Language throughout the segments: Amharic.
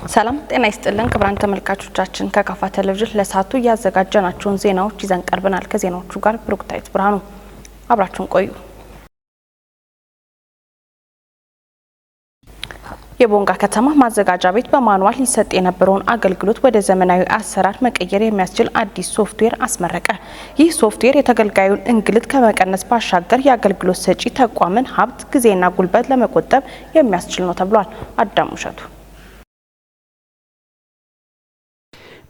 ሰላም ጤና ይስጥልን ክቡራን ተመልካቾቻችን ከካፋ ቴሌቪዥን ለሳቱ ያዘጋጀናቸውን ዜናዎች ይዘን ቀርበናል። ከዜናዎቹ ጋር ብሩክታይት ብርሃኑ አብራችሁን ቆዩ። የቦንጋ ከተማ ማዘጋጃ ቤት በማኑዋል ይሰጥ የነበረውን አገልግሎት ወደ ዘመናዊ አሰራር መቀየር የሚያስችል አዲስ ሶፍትዌር አስመረቀ። ይህ ሶፍትዌር የተገልጋዩን እንግልት ከመቀነስ ባሻገር የአገልግሎት ሰጪ ተቋምን ሀብት፣ ጊዜና ጉልበት ለመቆጠብ የሚያስችል ነው ተብሏል። አዳሙ ሸቱ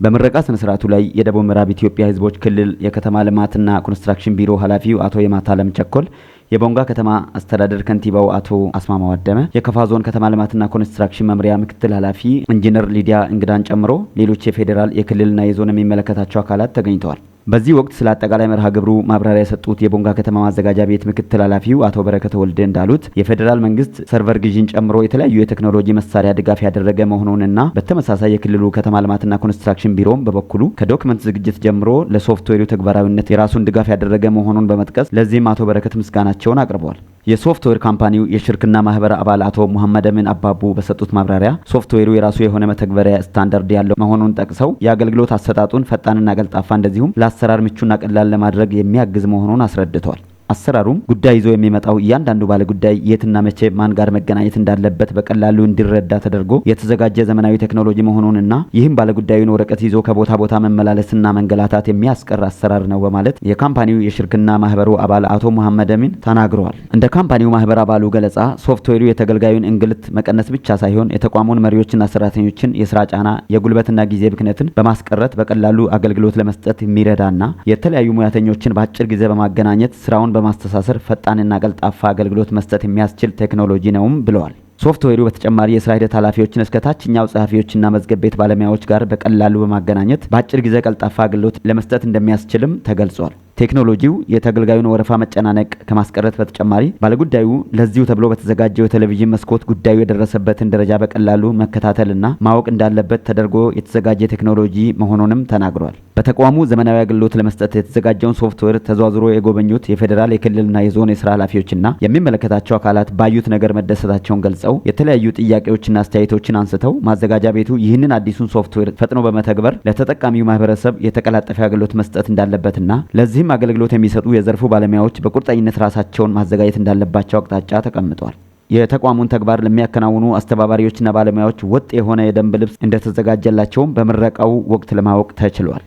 በምረቃ ስነ ስርዓቱ ላይ የደቡብ ምዕራብ ኢትዮጵያ ህዝቦች ክልል የከተማ ልማትና ኮንስትራክሽን ቢሮ ኃላፊው አቶ የማታለም ቸኮል፣ የቦንጋ ከተማ አስተዳደር ከንቲባው አቶ አስማማው አደመ፣ የከፋ ዞን ከተማ ልማትና ኮንስትራክሽን መምሪያ ምክትል ኃላፊ ኢንጂነር ሊዲያ እንግዳን ጨምሮ ሌሎች የፌዴራል የክልልና የዞን የሚመለከታቸው አካላት ተገኝተዋል። በዚህ ወቅት ስለ አጠቃላይ መርሃ ግብሩ ማብራሪያ የሰጡት የቦንጋ ከተማ ማዘጋጃ ቤት ምክትል ኃላፊው አቶ በረከተ ወልደ እንዳሉት የፌዴራል መንግስት ሰርቨር ግዢን ጨምሮ የተለያዩ የቴክኖሎጂ መሳሪያ ድጋፍ ያደረገ መሆኑንና በተመሳሳይ የክልሉ ከተማ ልማትና ኮንስትራክሽን ቢሮም በበኩሉ ከዶክመንት ዝግጅት ጀምሮ ለሶፍትዌሩ ተግባራዊነት የራሱን ድጋፍ ያደረገ መሆኑን በመጥቀስ ለዚህም አቶ በረከት ምስጋናቸውን አቅርበዋል። የሶፍትዌር ካምፓኒው የሽርክና ማህበር አባል አቶ መሐመድ አሚን አባቡ በሰጡት ማብራሪያ ሶፍትዌሩ የራሱ የሆነ መተግበሪያ ስታንዳርድ ያለው መሆኑን ጠቅሰው የአገልግሎት አሰጣጡን ፈጣንና ቀልጣፋ እንደዚሁም ለአሰራር ምቹና ቀላል ለማድረግ የሚያግዝ መሆኑን አስረድተዋል። አሰራሩም ጉዳይ ይዞ የሚመጣው እያንዳንዱ ባለ ጉዳይ የትና መቼ ማን ጋር መገናኘት እንዳለበት በቀላሉ እንዲረዳ ተደርጎ የተዘጋጀ ዘመናዊ ቴክኖሎጂ መሆኑንና ይህም ባለ ጉዳዩን ወረቀት ይዞ ከቦታ ቦታ መመላለስና መንገላታት የሚያስቀር አሰራር ነው በማለት የካምፓኒው የሽርክና ማህበሩ አባል አቶ መሐመድ አሚን ተናግረዋል። እንደ ካምፓኒው ማህበር አባሉ ገለጻ ሶፍትዌሩ የተገልጋዩን እንግልት መቀነስ ብቻ ሳይሆን የተቋሙን መሪዎችና ሰራተኞችን የስራ ጫና፣ የጉልበትና ጊዜ ብክነትን በማስቀረት በቀላሉ አገልግሎት ለመስጠት የሚረዳና የተለያዩ ሙያተኞችን በአጭር ጊዜ በማገናኘት ስራውን በማስተሳሰር ፈጣንና ቀልጣፋ አገልግሎት መስጠት የሚያስችል ቴክኖሎጂ ነውም ብለዋል። ሶፍትዌሩ በተጨማሪ የስራ ሂደት ኃላፊዎችን እስከ ታችኛው ጸሐፊዎችና መዝገብ ቤት ባለሙያዎች ጋር በቀላሉ በማገናኘት በአጭር ጊዜ ቀልጣፋ አገልግሎት ለመስጠት እንደሚያስችልም ተገልጿል። ቴክኖሎጂው የተገልጋዩን ወረፋ መጨናነቅ ከማስቀረት በተጨማሪ ባለጉዳዩ ለዚሁ ተብሎ በተዘጋጀው የቴሌቪዥን መስኮት ጉዳዩ የደረሰበትን ደረጃ በቀላሉ መከታተልና ማወቅ እንዳለበት ተደርጎ የተዘጋጀ ቴክኖሎጂ መሆኑንም ተናግሯል። በተቋሙ ዘመናዊ አገልግሎት ለመስጠት የተዘጋጀውን ሶፍትዌር ተዘዋዝሮ የጎበኙት የፌዴራል የክልልና የዞን የስራ ኃላፊዎችና የሚመለከታቸው አካላት ባዩት ነገር መደሰታቸውን ገልጸው የተለያዩ ጥያቄዎችና አስተያየቶችን አንስተው ማዘጋጃ ቤቱ ይህንን አዲሱን ሶፍትዌር ፈጥኖ በመተግበር ለተጠቃሚው ማህበረሰብ የተቀላጠፈ አገልግሎት መስጠት እንዳለበትና ለዚህ አገልግሎት የሚሰጡ የዘርፉ ባለሙያዎች በቁርጠኝነት ራሳቸውን ማዘጋጀት እንዳለባቸው አቅጣጫ ተቀምጧል። የተቋሙን ተግባር ለሚያከናውኑ አስተባባሪዎችና ባለሙያዎች ወጥ የሆነ የደንብ ልብስ እንደተዘጋጀላቸውም በምረቃው ወቅት ለማወቅ ተችሏል።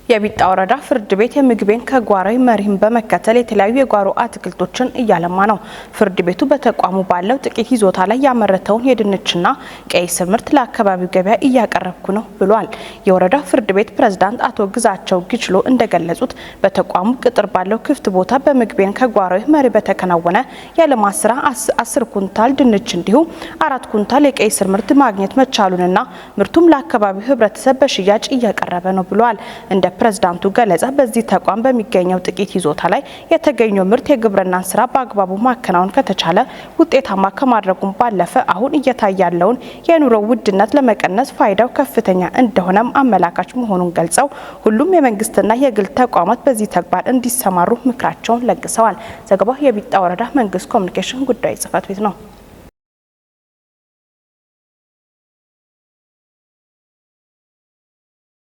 የቢጣ ወረዳ ፍርድ ቤት የምግቤን ከጓሮይ መሪህን በመከተል የተለያዩ የጓሮ አትክልቶችን እያለማ ነው። ፍርድ ቤቱ በተቋሙ ባለው ጥቂት ይዞታ ላይ ያመረተውን የድንችና ቀይ ስር ምርት ለአካባቢው ገበያ እያቀረብኩ ነው ብሏል። የወረዳ ፍርድ ቤት ፕሬዝዳንት አቶ ግዛቸው ግችሎ እንደገለጹት በተቋሙ ቅጥር ባለው ክፍት ቦታ በምግቤን ከጓሮይ መሪ በተከናወነ የልማት ስራ 10 ኩንታል ድንች እንዲሁም 4 ኩንታል የቀይ ስር ምርት ማግኘት መቻሉንና ምርቱም ለአካባቢው ህብረተሰብ በሽያጭ እያቀረበ ነው ብሏል። እንደ ፕሬዝዳንቱ ገለጻ በዚህ ተቋም በሚገኘው ጥቂት ይዞታ ላይ የተገኘው ምርት የግብርናን ስራ በአግባቡ ማከናወን ከተቻለ ውጤታማ ከማድረጉም ባለፈ አሁን እየታየ ያለውን የኑሮ ውድነት ለመቀነስ ፋይዳው ከፍተኛ እንደሆነም አመላካች መሆኑን ገልጸው ሁሉም የመንግስትና የግል ተቋማት በዚህ ተግባር እንዲሰማሩ ምክራቸውን ለግሰዋል። ዘገባው የቢጣ ወረዳ መንግስት ኮሚኒኬሽን ጉዳይ ጽህፈት ቤት ነው።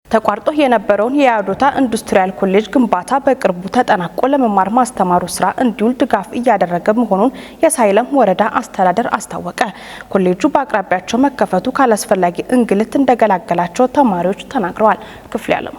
ተቋርጦ የነበረውን የያዶታ ኢንዱስትሪያል ኮሌጅ ግንባታ በቅርቡ ተጠናቆ ለመማር ማስተማሩ ስራ እንዲውል ድጋፍ እያደረገ መሆኑን የሳይለም ወረዳ አስተዳደር አስታወቀ። ኮሌጁ በአቅራቢያቸው መከፈቱ ካላስፈላጊ እንግልት እንደገላገላቸው ተማሪዎች ተናግረዋል። ክፍል ያለው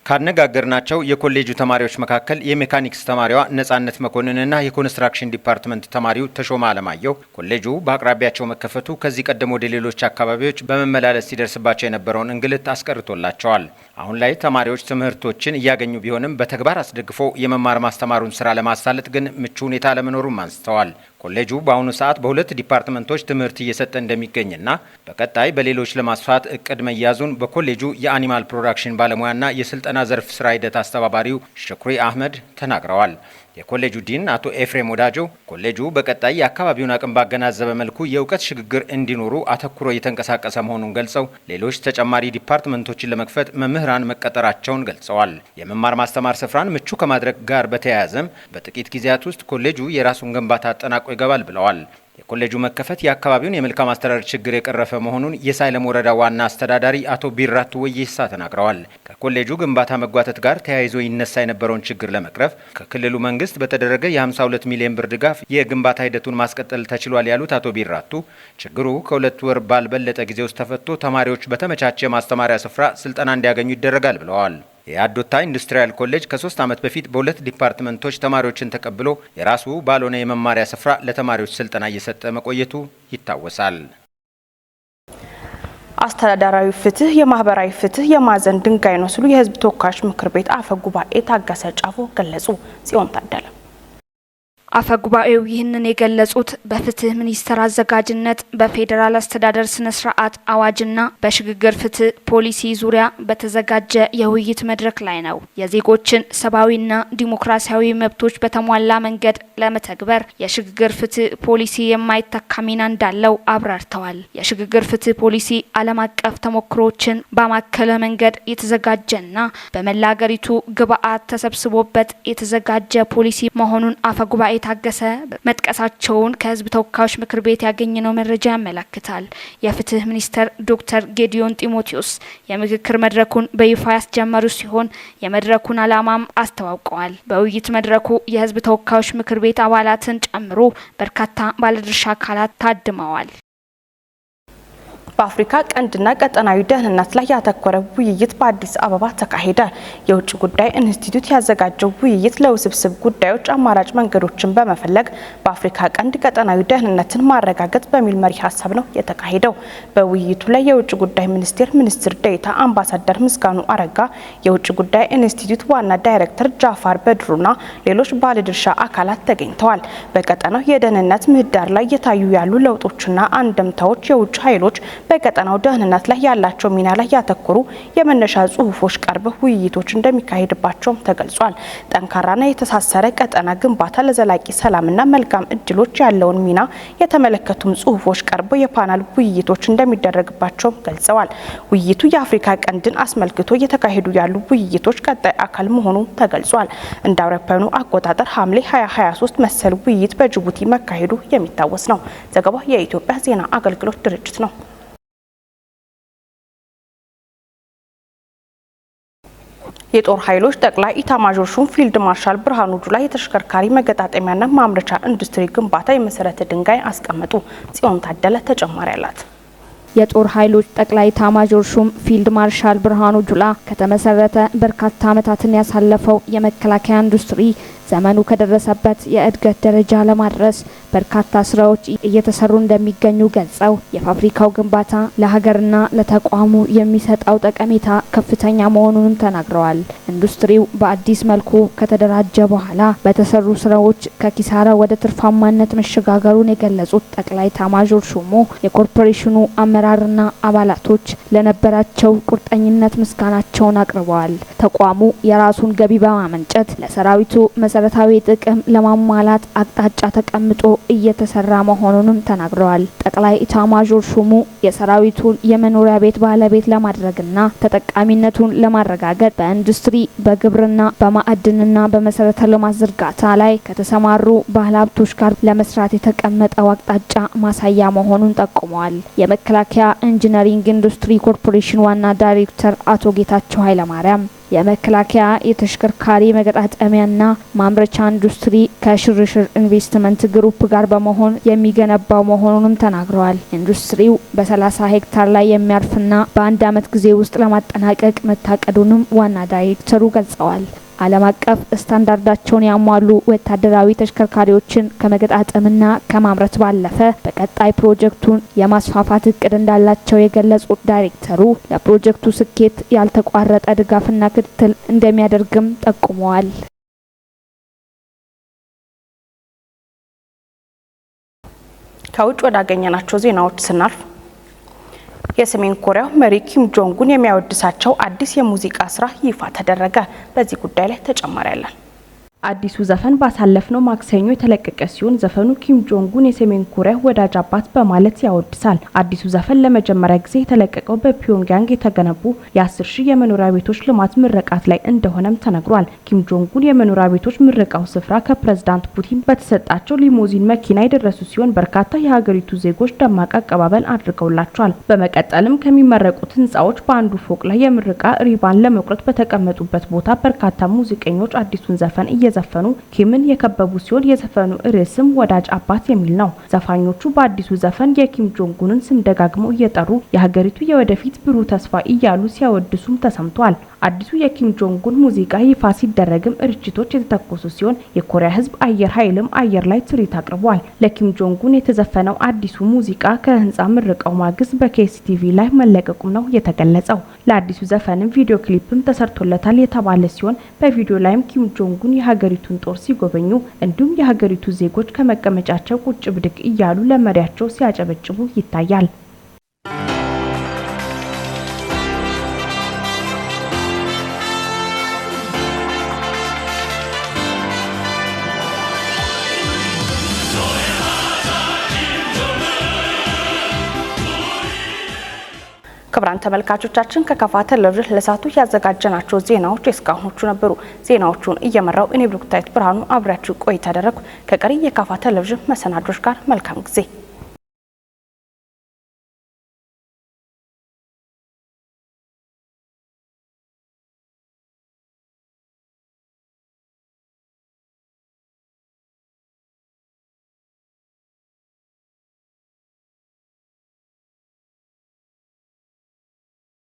ካነጋገርናቸው የኮሌጁ ተማሪዎች መካከል የሜካኒክስ ተማሪዋ ነጻነት መኮንንና የኮንስትራክሽን ዲፓርትመንት ተማሪው ተሾማ አለማየሁ ኮሌጁ በአቅራቢያቸው መከፈቱ ከዚህ ቀደም ወደ ሌሎች አካባቢዎች በመመላለስ ሲደርስባቸው የነበረውን እንግልት አስቀርቶላቸዋል። አሁን ላይ ተማሪዎች ትምህርቶችን እያገኙ ቢሆንም በተግባር አስደግፎ የመማር ማስተማሩን ስራ ለማሳለጥ ግን ምቹ ሁኔታ አለመኖሩን አንስተዋል። ኮሌጁ በአሁኑ ሰዓት በሁለት ዲፓርትመንቶች ትምህርት እየሰጠ እንደሚገኝና በቀጣይ በሌሎች ለማስፋት እቅድ መያዙን በኮሌጁ የአኒማል ፕሮዳክሽን ባለሙያና የስልጠና ዘርፍ ስራ ሂደት አስተባባሪው ሽኩሪ አህመድ ተናግረዋል። የኮሌጁ ዲን አቶ ኤፍሬም ወዳጆ ኮሌጁ በቀጣይ የአካባቢውን አቅም ባገናዘበ መልኩ የእውቀት ሽግግር እንዲኖሩ አተኩሮ እየተንቀሳቀሰ መሆኑን ገልጸው ሌሎች ተጨማሪ ዲፓርትመንቶችን ለመክፈት መምህራን መቀጠራቸውን ገልጸዋል። የመማር ማስተማር ስፍራን ምቹ ከማድረግ ጋር በተያያዘም በጥቂት ጊዜያት ውስጥ ኮሌጁ የራሱን ግንባታ አጠናቆ ይገባል ብለዋል። የኮሌጁ መከፈት የአካባቢውን የመልካም አስተዳደር ችግር የቀረፈ መሆኑን የሳይለም ወረዳ ዋና አስተዳዳሪ አቶ ቢራቱ ወይሳ ተናግረዋል። ከኮሌጁ ግንባታ መጓተት ጋር ተያይዞ ይነሳ የነበረውን ችግር ለመቅረፍ ከክልሉ መንግስት በተደረገ የ52 ሚሊዮን ብር ድጋፍ የግንባታ ሂደቱን ማስቀጠል ተችሏል ያሉት አቶ ቢራቱ ችግሩ ከ2 ወር ባልበለጠ ጊዜ ውስጥ ተፈቶ ተማሪዎች በተመቻቸ ማስተማሪያ ስፍራ ስልጠና እንዲያገኙ ይደረጋል ብለዋል። የአዶታ ኢንዱስትሪያል ኮሌጅ ከ3 ዓመት በፊት በ2 ዲፓርትመንቶች ተማሪዎችን ተቀብሎ የራሱ ባልሆነ የመማሪያ ስፍራ ለተማሪዎች ስልጠና እየሰጠ መቆየቱ ይታወሳል። አስተዳደራዊ ፍትህ የማህበራዊ ፍትህ የማዕዘን ድንጋይ ነው ሲሉ የህዝብ ተወካዮች ምክር ቤት አፈ ጉባኤ ታገሰ ጫፎ ገለጹ። ጽዮን ታደለ አፈ ጉባኤው ይህንን የገለጹት በፍትህ ሚኒስቴር አዘጋጅነት በፌዴራል አስተዳደር ስነ ስርዓት አዋጅና በሽግግር ፍትህ ፖሊሲ ዙሪያ በተዘጋጀ የውይይት መድረክ ላይ ነው። የዜጎችን ሰብአዊና ዲሞክራሲያዊ መብቶች በተሟላ መንገድ ለመተግበር የሽግግር ፍትህ ፖሊሲ የማይተካ ሚና እንዳለው አብራርተዋል። የሽግግር ፍትህ ፖሊሲ ዓለም አቀፍ ተሞክሮችን ባማከለ መንገድ የተዘጋጀና በመላ ሀገሪቱ ግብአት ተሰብስቦበት የተዘጋጀ ፖሊሲ መሆኑን አፈ ጉባኤ ታገሰ መጥቀሳቸውን ከህዝብ ተወካዮች ምክር ቤት ያገኘነው መረጃ ያመለክታል። የፍትህ ሚኒስተር ዶክተር ጌዲዮን ጢሞቴዎስ የምክክር መድረኩን በይፋ ያስጀመሩ ሲሆን የመድረኩን ዓላማም አስተዋውቀዋል። በውይይት መድረኩ የህዝብ ተወካዮች ምክር ቤት አባላትን ጨምሮ በርካታ ባለድርሻ አካላት ታድመዋል። በአፍሪካ ቀንድና ቀጠናዊ ደህንነት ላይ ያተኮረ ውይይት በአዲስ አበባ ተካሄደ። የውጭ ጉዳይ ኢንስቲትዩት ያዘጋጀው ውይይት ለውስብስብ ጉዳዮች አማራጭ መንገዶችን በመፈለግ በአፍሪካ ቀንድ ቀጠናዊ ደህንነትን ማረጋገጥ በሚል መሪ ሀሳብ ነው የተካሄደው። በውይይቱ ላይ የውጭ ጉዳይ ሚኒስቴር ሚኒስትር ዴኤታ አምባሳደር ምስጋኑ አረጋ፣ የውጭ ጉዳይ ኢንስቲትዩት ዋና ዳይሬክተር ጃፋር በድሩና ሌሎች ባለድርሻ አካላት ተገኝተዋል። በቀጠናው የደህንነት ምህዳር ላይ የታዩ ያሉ ለውጦችና አንድምታዎች፣ የውጭ ኃይሎች በቀጠናው ደህንነት ላይ ያላቸው ሚና ላይ ያተኮሩ የመነሻ ጽሁፎች ቀርበው ውይይቶች እንደሚካሄድባቸውም ተገልጿል። ጠንካራና የተሳሰረ ቀጠና ግንባታ ለዘላቂ ሰላምና መልካም እድሎች ያለውን ሚና የተመለከቱም ጽሁፎች ቀርበው የፓናል ውይይቶች እንደሚደረግባቸውም ገልጸዋል። ውይይቱ የአፍሪካ ቀንድን አስመልክቶ እየተካሄዱ ያሉ ውይይቶች ቀጣይ አካል መሆኑ ተገልጿል። እንደ አውሮፓውያኑ አቆጣጠር ሐምሌ 2023 መሰል ውይይት በጅቡቲ መካሄዱ የሚታወስ ነው። ዘገባው የኢትዮጵያ ዜና አገልግሎት ድርጅት ነው። የጦር ኃይሎች ጠቅላይ ኢታማዦር ሹም ፊልድ ማርሻል ብርሃኑ ጁላ የተሽከርካሪ መገጣጠሚያና ማምረቻ ኢንዱስትሪ ግንባታ የመሰረተ ድንጋይ አስቀመጡ። ጽዮን ታደለ ተጨማሪ አላት። የጦር ኃይሎች ጠቅላይ ኢታማዦር ሹም ፊልድ ማርሻል ብርሃኑ ጁላ ከተመሰረተ በርካታ ዓመታትን ያሳለፈው የመከላከያ ኢንዱስትሪ ዘመኑ ከደረሰበት የእድገት ደረጃ ለማድረስ በርካታ ስራዎች እየተሰሩ እንደሚገኙ ገልጸው የፋብሪካው ግንባታ ለሀገርና ለተቋሙ የሚሰጠው ጠቀሜታ ከፍተኛ መሆኑንም ተናግረዋል። ኢንዱስትሪው በአዲስ መልኩ ከተደራጀ በኋላ በተሰሩ ስራዎች ከኪሳራ ወደ ትርፋማነት መሸጋገሩን የገለጹት ጠቅላይ ኢታማዦር ሹሙ የኮርፖሬሽኑ አመራርና አባላቶች ለነበራቸው ቁርጠኝነት ምስጋናቸውን አቅርበዋል። ተቋሙ የራሱን ገቢ በማመንጨት ለሰራዊቱ መሰረታዊ ጥቅም ለማሟላት አቅጣጫ ተቀምጦ እየተሰራ መሆኑንም ተናግረዋል። ጠቅላይ ኢታማዦር ሹሙ የሰራዊቱን የመኖሪያ ቤት ባለቤት ለማድረግና ተጠቃሚነቱን ለማረጋገጥ በኢንዱስትሪ፣ በግብርና፣ በማዕድንና በመሰረተ ልማት ዝርጋታ ላይ ከተሰማሩ ባለሀብቶች ጋር ለመስራት የተቀመጠው አቅጣጫ ማሳያ መሆኑን ጠቁመዋል። የመከላከያ ኢንጂነሪንግ ኢንዱስትሪ ኮርፖሬሽን ዋና ዳይሬክተር አቶ ጌታቸው ኃይለማርያም የመከላከያ የተሽከርካሪ መገጣጠሚያና ማምረቻ ኢንዱስትሪ ከሽርሽር ኢንቨስትመንት ግሩፕ ጋር በመሆን የሚገነባው መሆኑንም ተናግረዋል። ኢንዱስትሪው በ30 ሄክታር ላይ የሚያርፍና በአንድ ዓመት ጊዜ ውስጥ ለማጠናቀቅ መታቀዱንም ዋና ዳይሬክተሩ ገልጸዋል። ዓለም አቀፍ ስታንዳርዳቸውን ያሟሉ ወታደራዊ ተሽከርካሪዎችን ከመገጣጠምና ከማምረት ባለፈ በቀጣይ ፕሮጀክቱን የማስፋፋት እቅድ እንዳላቸው የገለጹት ዳይሬክተሩ ለፕሮጀክቱ ስኬት ያልተቋረጠ ድጋፍና ክትትል እንደሚያደርግም ጠቁመዋል። ከውጭ ወዳገኘናቸው ዜናዎች ስናልፍ የሰሜን ኮሪያው መሪ ኪም ጆንጉን የሚያወድሳቸው አዲስ የሙዚቃ ስራ ይፋ ተደረገ። በዚህ ጉዳይ ላይ ተጨማሪ ያለን አዲሱ ዘፈን ባሳለፍነው ማክሰኞ የተለቀቀ ሲሆን ዘፈኑ ኪም ጆንጉን የሰሜን ኮሪያ ወዳጅ አባት በማለት ያወድሳል። አዲሱ ዘፈን ለመጀመሪያ ጊዜ የተለቀቀው በፒዮንግያንግ የተገነቡ የ10,000 የመኖሪያ ቤቶች ልማት ምረቃት ላይ እንደሆነም ተነግሯል። ኪም ጆንጉን የመኖሪያ ቤቶች ምረቃው ስፍራ ከፕሬዝዳንት ፑቲን በተሰጣቸው ሊሞዚን መኪና የደረሱ ሲሆን በርካታ የሀገሪቱ ዜጎች ደማቅ አቀባበል አድርገውላቸዋል። በመቀጠልም ከሚመረቁት ህንጻዎች በአንዱ ፎቅ ላይ የምረቃ ሪባን ለመቁረጥ በተቀመጡበት ቦታ በርካታ ሙዚቀኞች አዲሱን ዘፈን እየዘፈኑ ኪምን የከበቡ ሲሆን የዘፈኑ ርዕስም ወዳጅ አባት የሚል ነው። ዘፋኞቹ በአዲሱ ዘፈን የኪም ጆንጉንን ስም ደጋግመው እየጠሩ የሀገሪቱ የወደፊት ብሩህ ተስፋ እያሉ ሲያወድሱም ተሰምቷል። አዲሱ የኪም ጆንጉን ሙዚቃ ይፋ ሲደረግም ርችቶች የተተኮሱ ሲሆን የኮሪያ ህዝብ አየር ኃይልም አየር ላይ ትርኢት አቅርቧል። ለኪም ጆንጉን የተዘፈነው አዲሱ ሙዚቃ ከህንጻ ምረቃው ማግስት በኬሲቲቪ ላይ መለቀቁም ነው የተገለጸው። ለአዲሱ ዘፈንም ቪዲዮ ክሊፕም ተሰርቶለታል የተባለ ሲሆን በቪዲዮ ላይም ኪም ጆንጉን የሀገሪቱን ጦር ሲጎበኙ እንዲሁም የሀገሪቱ ዜጎች ከመቀመጫቸው ቁጭ ብድግ እያሉ ለመሪያቸው ሲያጨበጭቡ ይታያል። ክቡራን ተመልካቾቻችን ከካፋ ቴሌቪዥን ለሳቱ ያዘጋጀናቸው ዜናዎች እስካሁኖቹ ነበሩ። ዜናዎቹን እየመራው እኔ ብሩክታይት ብርሃኑ አብራችሁ ቆይታ አደረኩ። ከቀሪ የካፋ ቴሌቪዥን መሰናዶች ጋር መልካም ጊዜ